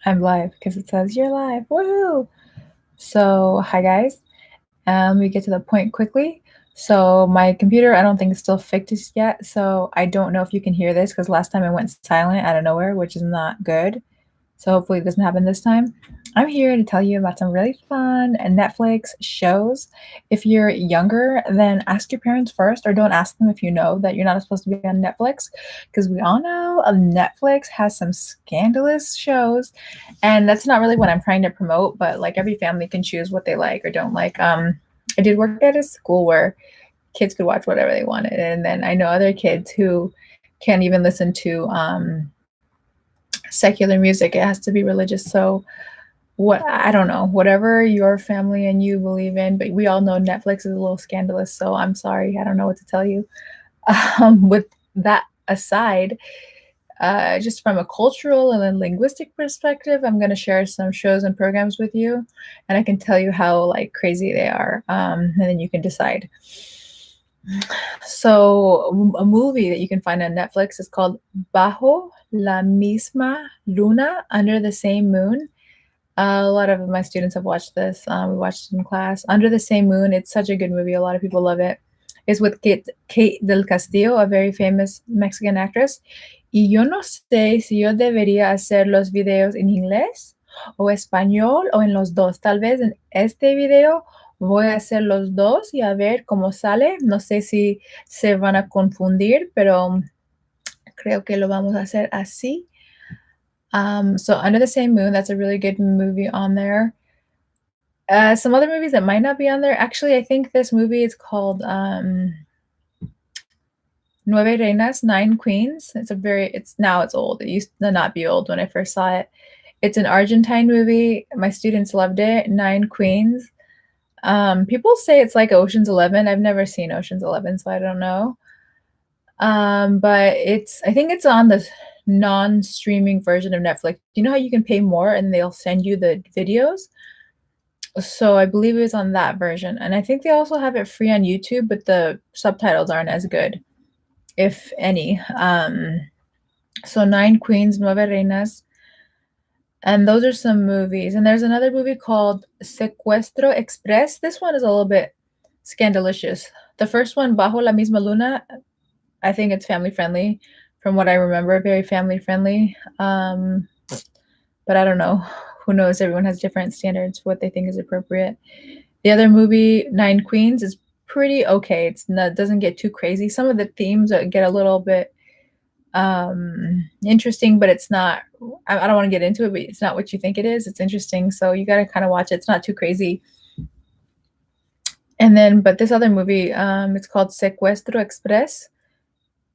I'm live because it says you're live. Woohoo! So, hi guys. We get to the point quickly. So, my computer, I don't think it's still fixed yet. So, I don't know if you can hear this because last time it went silent out of nowhere, which is not good. So hopefully it doesn't happen this time. I'm here to tell you about some really fun Netflix shows. If you're younger, then ask your parents first, or don't ask them if you know that you're not supposed to be on Netflix, because we all know Netflix has some scandalous shows, and that's not really what I'm trying to promote. But like every family can choose what they like or don't like. I did work at a school where kids could watch whatever they wanted, and then I know other kids who can't even listen to secular music. It has to be religious. So what I don't know, whatever your family and you believe in, but we all know Netflix is a little scandalous. So I'm sorry, I don't know what to tell you. With that aside, just from a cultural and a linguistic perspective, I'm going to share some shows and programs with you, and I can tell you how like crazy they are, and then you can decide. So a movie that you can find on Netflix is called Bajo la misma luna, under the same moon. A lot of my students have watched this. We watched it in class. Under the Same Moon. It's such a good movie. A lot of people love it. It's with Kate del Castillo, a very famous Mexican actress. Y yo no sé si yo debería hacer los videos en inglés o español o en los dos. Tal vez en este video voy a hacer los dos y a ver cómo sale. No sé si se van a confundir, pero creo que lo vamos a hacer así. So Under the Same Moon, that's a really good movie on there. Some other movies that might not be on there. Actually, I think this movie is called Nueve Reinas, Nine Queens. It's old. It used to not be old when I first saw it. It's an Argentine movie. My students loved it. Nine Queens. People say it's like Ocean's 11. I've never seen Ocean's 11, so I don't know. But I think it's on the non-streaming version of Netflix. You know how you can pay more and they'll send you the videos? So I believe it was on that version, and I think they also have it free on YouTube, but the subtitles aren't as good, if any. So Nine Queens, Nueve Reinas, and those are some movies. And there's another movie called Secuestro Express. This one is a little bit scandalous. The first one, Bajo la misma luna, I think it's family friendly, from what I remember, very family friendly. But I don't know. Who knows? Everyone has different standards for what they think is appropriate. The other movie, Nine Queens, is pretty okay. Doesn't get too crazy. Some of the themes get a little bit interesting, but it's not. I don't want to get into it, but it's not what you think it is. It's interesting, so you got to kind of watch it. It's not too crazy. And then, but this other movie, it's called Secuestro Express.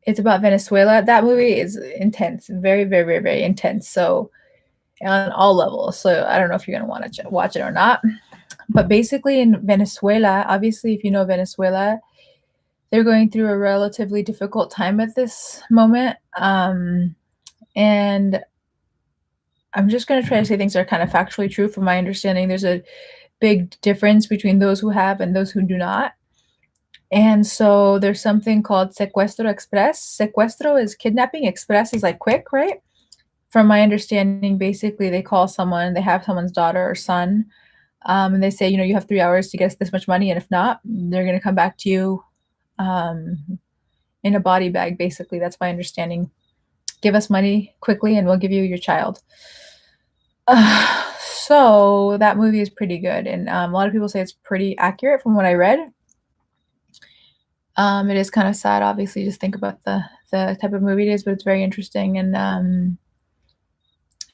It's about Venezuela. That movie is intense, very, very, very, very intense. So on all levels. So I don't know if you're gonna want to watch it or not. But basically, in Venezuela, obviously, if you know Venezuela, they're going through a relatively difficult time at this moment. And I'm just going to try to say things that are kind of factually true. From my understanding, there's a big difference between those who have and those who do not. And so there's something called secuestro express. Secuestro is kidnapping, express is like quick, right? From my understanding, basically, they call someone, they have someone's daughter or son, and they say, you have 3 hours to get us this much money, and if not, they're going to come back to you in a body bag, basically. That's my understanding. Give us money quickly, and we'll give you your child. So that movie is pretty good, and a lot of people say it's pretty accurate from what I read. It is kind of sad, obviously, just think about the type of movie it is, but it's very interesting, and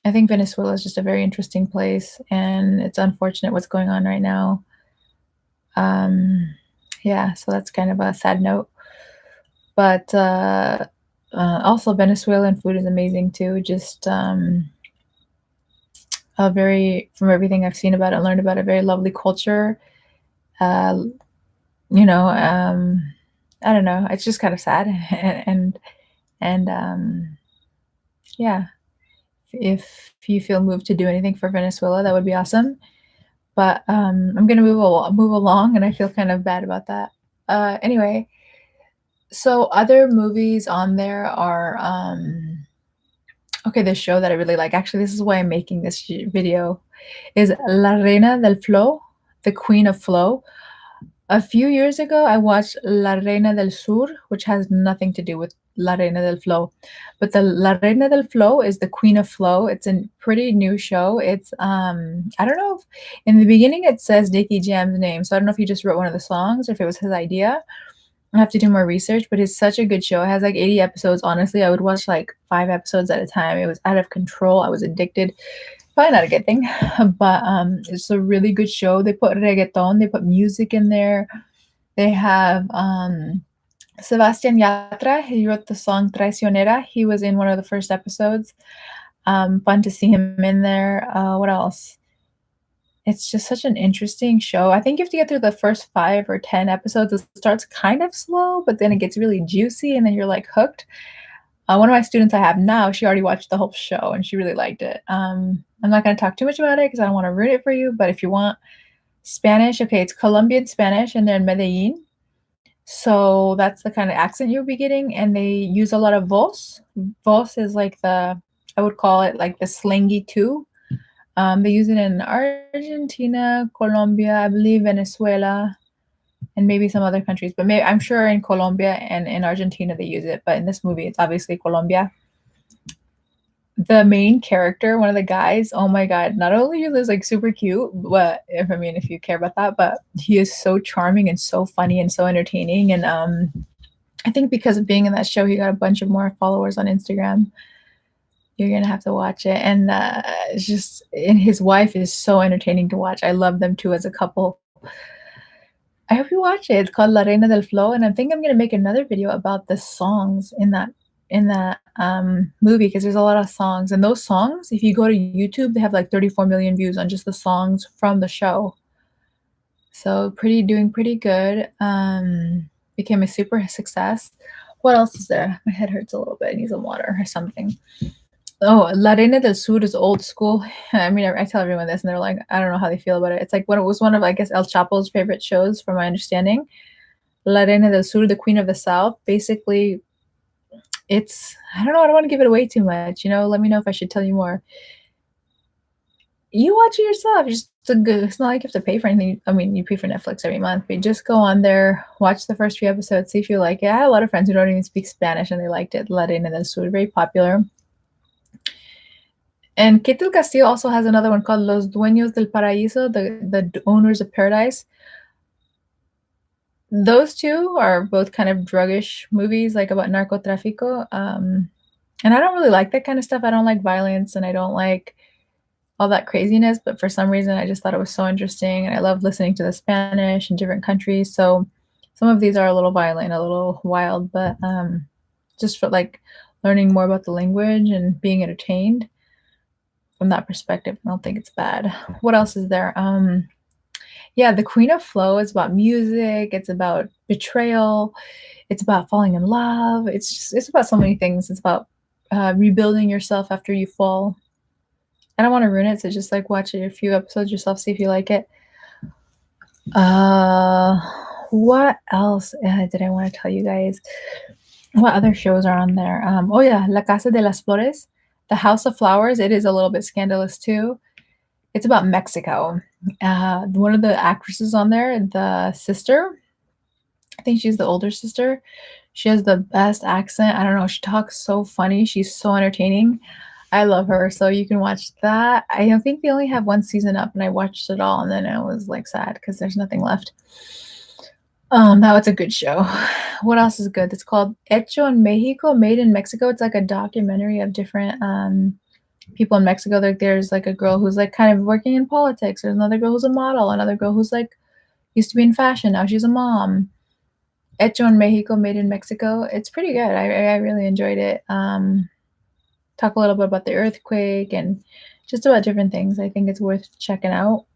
I think Venezuela is just a very interesting place, and it's unfortunate what's going on right now. Yeah, so that's kind of a sad note. But also, Venezuelan food is amazing too. Just from everything I've seen about it, learned about it, very lovely culture. Uh, I don't know. It's just kind of sad, and yeah. If you feel moved to do anything for Venezuela, that would be awesome. But I'm gonna move along, and I feel kind of bad about that. Anyway, so other movies on there are Okay, this show that I really like, actually, this is why I'm making this video, is La Reina del Flow, the Queen of Flow. A few years ago, I watched La Reina del Sur, which has nothing to do with La Reina del Flow. But the La Reina del Flow is the Queen of Flow. It's a pretty new show. It's I don't know if in the beginning it says Dickie Jam's name, so I don't know if he just wrote one of the songs or if it was his idea. I have to do more research, but it's such a good show. It has like 80 episodes. Honestly, I would watch like 5 episodes at a time. It was out of control. I was addicted. Probably not a good thing, but it's a really good show. They put reggaeton, they put music in there. They have Sebastian Yatra. He wrote the song Traicionera. He was in one of the first episodes. Fun to see him in there. What else? It's just such an interesting show. I think you have to get through the first 5 or 10 episodes. It starts kind of slow, but then it gets really juicy, and then you're, like, hooked. One of my students I have now, she already watched the whole show, and she really liked it. I'm not gonna talk too much about it because I don't wanna ruin it for you, but if you want Spanish, okay, it's Colombian Spanish, and they're in Medellin, so that's the kinda accent you'll be getting, and they use a lot of vos. Vos is like the I would call it, like, the slangy 2. They use it in Argentina, Colombia, I believe Venezuela, and maybe some other countries, but I'm sure in Colombia and in Argentina they use it, but in this movie, it's obviously Colombia. The main character, one of the guys, oh my god, not only is he like super cute, but if you care about that, but he is so charming and so funny and so entertaining. And I think because of being in that show, he got a bunch of more followers on Instagram. You're gonna have to watch it, and it's just and his wife is so entertaining to watch. I love them too as a couple. I hope you watch it. It's called La Reina del Flow, and I think I'm gonna make another video about the songs in that movie because there's a lot of songs, and those songs, if you go to YouTube, they have like 34 million views on just the songs from the show. So doing pretty good. Became a super success. What else is there? My head hurts a little bit. I need some water or something. Oh, La Reina del Sur is old school. I mean, I tell everyone this, and they're like, I don't know how they feel about it. It's like when it was one of, I guess, El Chapo's favorite shows, from my understanding. La Reina del Sur, the Queen of the South. Basically, I don't know, I don't want to give it away too much. Let me know if I should tell you more. You watch it yourself. It's not like you have to pay for anything. I mean, you pay for Netflix every month, but you just go on there, watch the first few episodes, see if you like it. I had a lot of friends who don't even speak Spanish, and they liked it. La Reina del Sur, very popular. And Kate del Castillo also has another one called Los Dueños del Paraíso, the owners of paradise. Those two are both kind of druggish movies, like about narcotráfico. And I don't really like that kind of stuff. I don't like violence, and I don't like all that craziness. But for some reason, I just thought it was so interesting, and I love listening to the Spanish in different countries. So some of these are a little violent, a little wild, but just for like learning more about the language and being entertained from that perspective, I don't think it's bad. What else is there? Yeah, The Queen of Flow is about music, it's about betrayal, it's about falling in love. It's about so many things. It's about rebuilding yourself after you fall. I don't want to ruin it, so just like watch it a few episodes yourself, see if you like it. Uh, what else did I want to tell you guys? What other shows are on there? Oh yeah, La Casa de las Flores, The House of Flowers. It is a little bit scandalous too. It's about Mexico. One of the actresses on there, the sister, I think she's the older sister. She has the best accent. I don't know. She talks so funny. She's so entertaining. I love her. So you can watch that. I don't think they only have one season up, and I watched it all, and then I was like sad because there's nothing left. That was a good show. What else is good? It's called Hecho en Mexico, Made in Mexico. It's like a documentary of different people in Mexico. There's like a girl who's like kind of working in politics. There's another girl who's a model. Another girl who's like used to be in fashion. Now she's a mom. Hecho en Mexico, Made in Mexico. It's pretty good. I really enjoyed it. Talk a little bit about the earthquake and just about different things. I think it's worth checking out.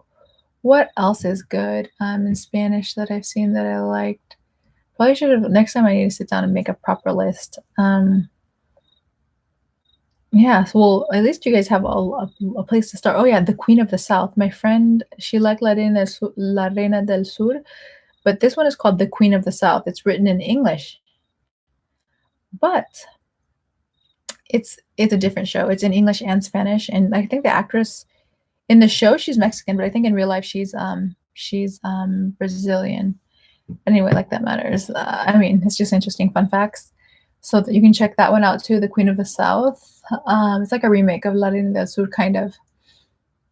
What else is good in Spanish that I've seen that I liked? Probably should have next time I need to sit down and make a proper list. Yeah, so well, at least you guys have a place to start. Oh yeah, the Queen of the South. My friend, she liked La Reina del Sur, but this one is called The Queen of the South. It's written in English, but It's a different show. It's in English and Spanish, and I think the actress in the show, she's Mexican, but I think in real life she's Brazilian. Anyway, like that matters. I mean, it's just interesting fun facts. So that you can check that one out too, The Queen of the South. It's like a remake of La Reina del Sur, kind of.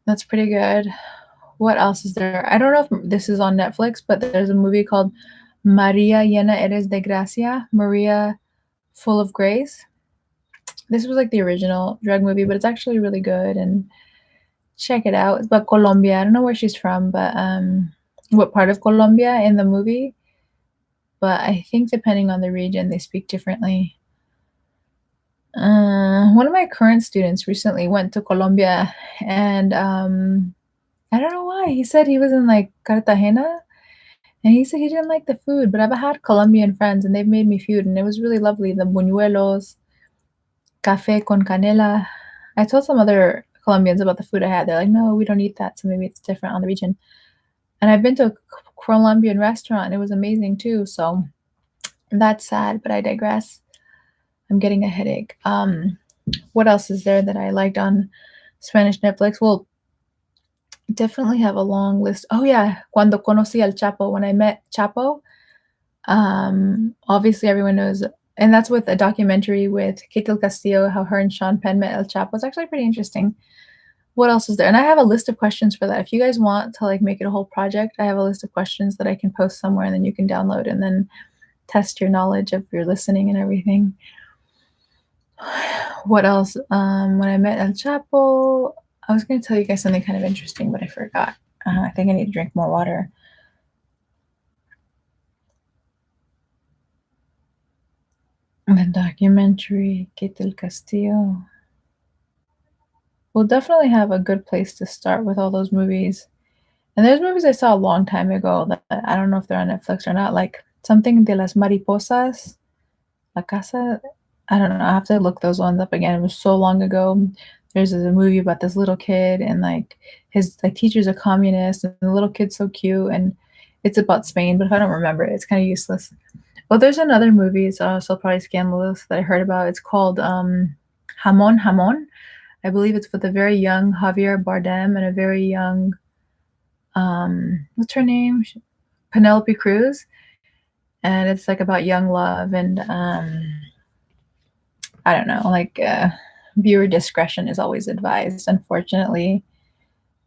That's pretty good. What else is there? I don't know if this is on Netflix, but there's a movie called Maria Llena Eres de Gracia, Maria Full of Grace. This was like the original drug movie, but it's actually really good and check it out. It's about Colombia. I don't know where she's from, but what part of Colombia in the movie, but I think depending on the region, they speak differently. One of my current students recently went to Colombia, and I don't know why. He said he was in like Cartagena, and he said he didn't like the food, but I've had Colombian friends, and they've made me food, and it was really lovely. The buñuelos, café con canela. I told some other Colombians about the food I had. They're like, no, we don't eat that, so maybe it's different on the region. And I've been to a Colombian restaurant. It was amazing too. So that's sad, but I digress. I'm getting a headache. What else is there that I liked on Spanish Netflix? Well, definitely have a long list. Oh yeah, Cuando conocí al Chapo, when I met Chapo. Obviously everyone knows, and that's with a documentary with Kate del Castillo, how her and Sean Penn met El Chapo. It's actually pretty interesting. What else is there? And I have a list of questions for that. If you guys want to like make it a whole project, I have a list of questions that I can post somewhere and then you can download and then test your knowledge of your listening and everything. What else? When I met El Chapo, I was going to tell you guys something kind of interesting, but I forgot. I think I need to drink more water. The documentary, Kate del Castillo. We'll definitely have a good place to start with all those movies. And there's movies I saw a long time ago that I don't know if they're on Netflix or not, like something de las mariposas, La Casa. I don't know. I have to look those ones up again. It was so long ago. There's a movie about this little kid and like his like teacher's a communist and the little kid's so cute and it's about Spain, but if I don't remember it, it's kind of useless. Well, there's another movie, it's also probably scandalous that I heard about. It's called Hamon Hamon. I believe it's with a very young Javier Bardem and a very young what's her name? Penelope Cruz. And it's like about young love and I don't know, like viewer discretion is always advised, unfortunately.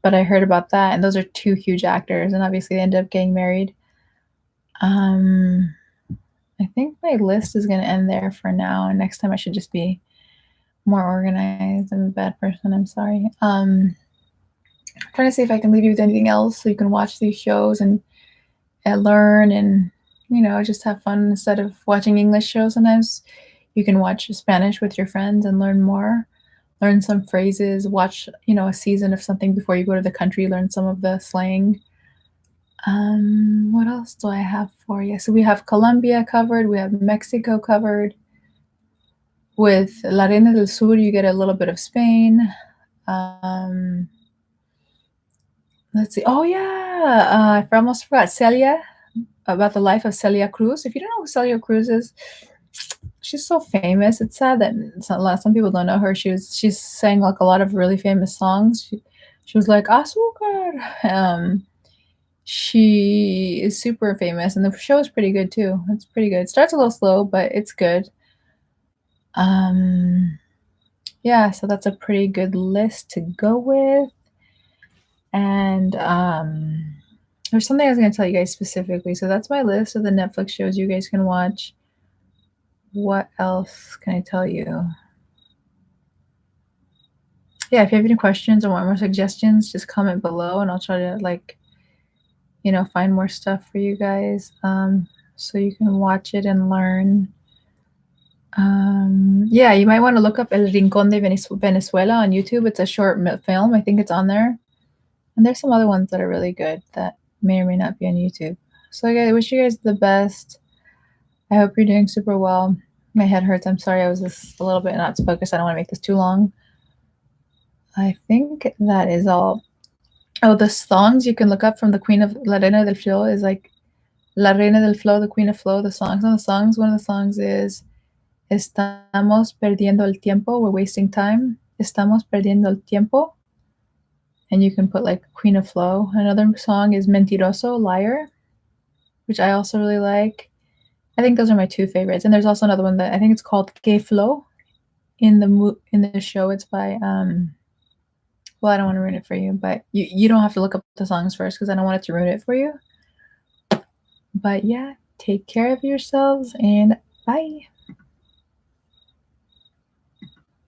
But I heard about that, and those are two huge actors, and obviously they ended up getting married. Um, I think my list is going to end there for now, and next time I should just be more organized. I'm a bad person. I'm sorry. I'm trying to see if I can leave you with anything else so you can watch these shows and learn and just have fun instead of watching English shows. Sometimes you can watch Spanish with your friends and learn more, learn some phrases, watch a season of something before you go to the country, learn some of the slang. What else do I have for you? So we have Colombia covered, we have Mexico covered. With La Reina del Sur, you get a little bit of Spain. Let's see. Oh yeah, I almost forgot Celia, about the life of Celia Cruz. If you don't know who Celia Cruz is, she's so famous. It's sad that some people don't know her. She's sang like a lot of really famous songs. She was like Azúcar. She is super famous, and the show is pretty good too. It's pretty good. It starts a little slow, but it's good. Yeah, so that's a pretty good list to go with. And there's something I was going to tell you guys specifically. So that's my list of the Netflix shows you guys can watch. What else can I tell you? Yeah, if you have any questions or want more suggestions, just comment below and I'll try to find more stuff for you guys so you can watch it and learn. Yeah, you might want to look up El Rincón de Venezuela on YouTube. It's a short film. I think it's on there. And there's some other ones that are really good that may or may not be on YouTube. So I wish you guys the best. I hope you're doing super well. My head hurts. I'm sorry I was just a little bit not focused. I don't want to make this too long. I think that is all. Oh, the songs you can look up from the Queen of La Reina del Flow is like La Reina del Flow, the Queen of Flow, the songs. One of the songs is Estamos perdiendo el tiempo. We're wasting time. Estamos perdiendo el tiempo. And you can put like Queen of Flow. Another song is Mentiroso, Liar, which I also really like. I think those are my two favorites. And there's also another one that I think it's called Que Flow. In the show, it's by well, I don't want to ruin it for you, but you don't have to look up the songs first because I don't want it to ruin it for you. But yeah, take care of yourselves and bye.